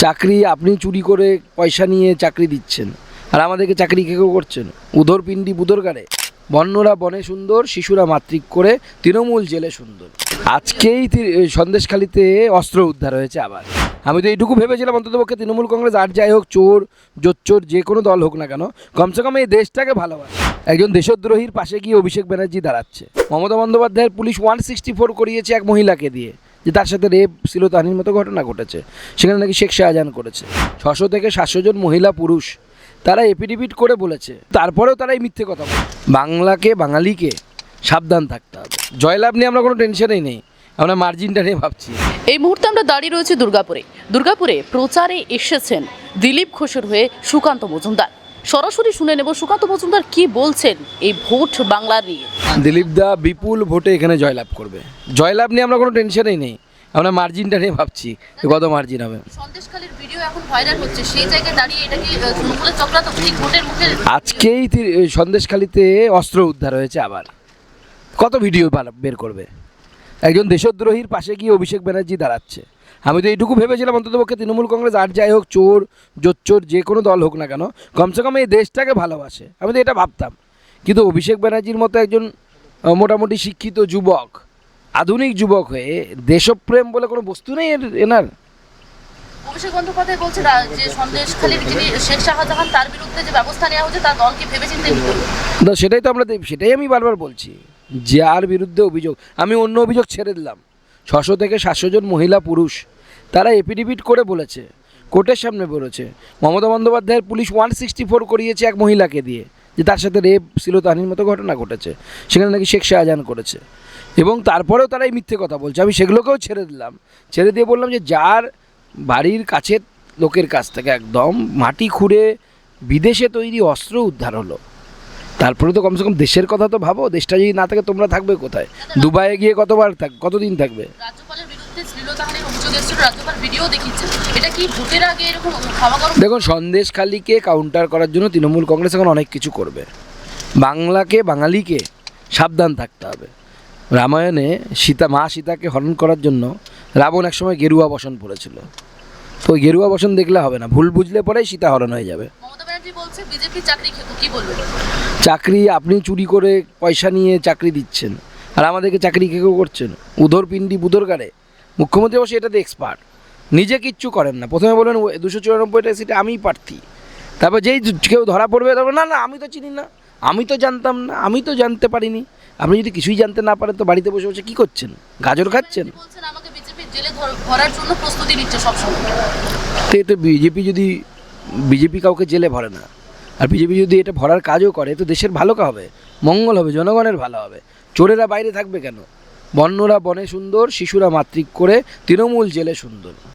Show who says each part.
Speaker 1: চাকরি আপনি চুরি করে পয়সা নিয়ে চাকরি দিচ্ছেন, আর আমাদেরকে চাকরি কে কেউ করছেন? উদর পিণ্ডি বুদর গাড়ে, বন্যরা বনে সুন্দর, শিশুরা মাতৃক করে, তৃণমূল জেলে সুন্দর। আজকেই সন্দেশখালিতে অস্ত্র উদ্ধার হয়েছে আবার। আমি তো এইটুকু ভেবেছিলাম অন্ততপক্ষে তৃণমূল কংগ্রেস আর যাই হোক, চোর জোচ্চোর যে কোনো দল হোক না কেন, কমসে কম এই দেশটাকে ভালোবাসে। একজন দেশদ্রোহীর পাশে গিয়ে অভিষেক ব্যানার্জি দাঁড়াচ্ছে। মমতা বন্দ্যোপাধ্যায়ের পুলিশ 164 করিয়েছে এক মহিলাকে দিয়ে, যে তার সাথে রেপ শ্লীলতাহানির মতো ঘটনা ঘটেছে। সেখানে নাকি শেখ শাহজাহান করেছে। 600 থেকে 700 জন মহিলা পুরুষ তারা এপিডিপিট করে বলেছে, তারপরেও তারা এই মিথ্যে কথা বলে। বাংলাকে বাঙালিকে সাবধান থাকতে হবে। জয়লাভ নিয়ে আমরা কোনো টেনশনেই নেই, আমরা মার্জিনটা নিয়ে ভাবছি।
Speaker 2: এই মুহূর্তে আমরা দাঁড়িয়ে রয়েছি দুর্গাপুরে প্রচারে এসেছেন দিলীপ ঘোষের হয়ে সুকান্ত মজুমদার। সরাসরি শুনে নেব সুকান্ত মজুমদার কি বলছেন এই ভোট বাংলা নিয়ে।
Speaker 1: দিলীপ দা বিপুল ভোটে এখানে জয়লাভ করবে। জয়লাভ নিয়ে আমরা কোনো টেনশনেই নেই, আমরা মার্জিনটা নিয়ে ভাবছি কত মার্জিন হবে।
Speaker 2: সন্দেশখালীর ভিডিও এখন ভাইরাল হচ্ছে, সেই জায়গায় দাঁড়িয়ে এটা কি তৃণমূলের চক্রান্ত ঠিক ভোটের মুখে?
Speaker 1: আজকেই সন্দেশখালিতে অস্ত্র উদ্ধার হয়েছে আবার। কত ভিডিও বের করবে? একজন দেশদ্রোহীর পাশে গিয়ে অভিষেক ব্যানার্জি দাঁড়াচ্ছে। আমি তো এইটুকু ভেবেছিলাম অন্ততপক্ষে তৃণমূল কংগ্রেস আর যাই হোক, চোর জোচ্চোর যে কোনো দল হোক না কেন, কমসে কম এই দেশটাকে ভালোবাসে। আমি তো এটা ভাবতাম, কিন্তু অভিষেক ব্যানার্জির মতো একজন মোটামুটি শিক্ষিত যুবক, আধুনিক যুবক হয়ে দেশপ্রেম বলে কোনো বস্তু নেই এনার।
Speaker 2: অভিষেক বন্দ্যোপাধ্যায় বলছে যে সন্দেশখালীর যিনি শেখ শাহজাহান, তার বিরুদ্ধে যে ব্যবস্থা নেওয়া হচ্ছে তার দলকে ভেবেচিন্তে নিতে হবে।
Speaker 1: সেটাই আমি বারবার বলছি, যার বিরুদ্ধে অভিযোগ, আমি অন্য অভিযোগ ছেড়ে দিলাম। 600 থেকে 700 জন মহিলা পুরুষ তারা এপিডিপিট করে বলেছে, কোর্টের সামনে বলেছে। মমতা বন্দ্যোপাধ্যায়ের পুলিশ 164 করিয়েছে এক মহিলাকে দিয়ে, যে তার সাথে রেপ শ্লীলতাহানির মতো ঘটনা ঘটেছে। সেখানে নাকি শেখ শাহজাহান করেছে, এবং তারপরেও তারা এই মিথ্যে কথা বলছে। আমি সেগুলোকেও ছেড়ে দিলাম, ছেড়ে দিয়ে বললাম যে যার বাড়ির কাছের লোকের কাছ থেকে একদম মাটি খুঁড়ে বিদেশে তৈরি অস্ত্র উদ্ধার হলো, তারপরে তো কমসে কম দেশের কথা তো ভাবো। দেশটা যদি না থাকে তোমরা থাকবে কোথায়? দুবাইয়ে গিয়ে কতদিন থাকবে?
Speaker 2: রাজ্যপালের বিরুদ্ধে শ্লীলতাহানির অভিযোগ এসেছিল, রাজ্যপাল ভিডিও দেখিয়েছেন। এটা কি ভোটের আগে এরকম খাওয়া গরম?
Speaker 1: দেখুন, সন্দেশখালীকে কাউন্টার করার জন্য তৃণমূল কংগ্রেস এখন অনেক কিছু করবে। বাংলাকে বাঙালিকে সাবধান থাকতে হবে। রামায়ণে মা সীতাকে হরণ করার জন্য রাবণ একসময় গেরুয়া বসন পড়েছিল। তো ওই গেরুয়া বসন দেখলে হবে না, ভুল বুঝলে পরেই সীতা হরণ হয়ে যাবে।
Speaker 2: মমতা ব্যানার্জি বলছে বিজেপি চাকরি খেত, কি বলবেন?
Speaker 1: চাকরি আপনি চুরি করে পয়সা নিয়ে চাকরি দিচ্ছেন, আর আমাদেরকে চাকরি কে কেউ করছেন? উদর পিণ্ডি বুদর গাড়ে। মুখ্যমন্ত্রী অবশ্যই এটাতে এক্সপার্ট, নিজে কিচ্ছু করেন না। প্রথমে বলবেন 294টা সিটে আমিই প্রার্থী, তারপর যেই কেউ ধরা পড়বে তারপর না আমি তো চিনি না, আমি তো জানতাম না, আমি তো জানতে পারিনি। আপনি যদি কিছুই জানতে না পারেন তো বাড়িতে বসে বসে কী করছেন? গাজর খাচ্ছেন?
Speaker 2: বলছেন আমাকে বিজেপি জেলে ভরার জন্য প্রস্তুতি নিচ্ছে সবসময়।
Speaker 1: তো বিজেপি কাউকে জেলে ভরে না। আর বিজেপি যদি এটা ভরার কাজও করে তো দেশের ভালো হবে, মঙ্গল হবে, জনগণের ভালো হবে। চোরেরা বাইরে থাকবে কেন? বন্যরা বনে সুন্দর, শিশুরা মাতৃক করে, তৃণমূল জেলে সুন্দর।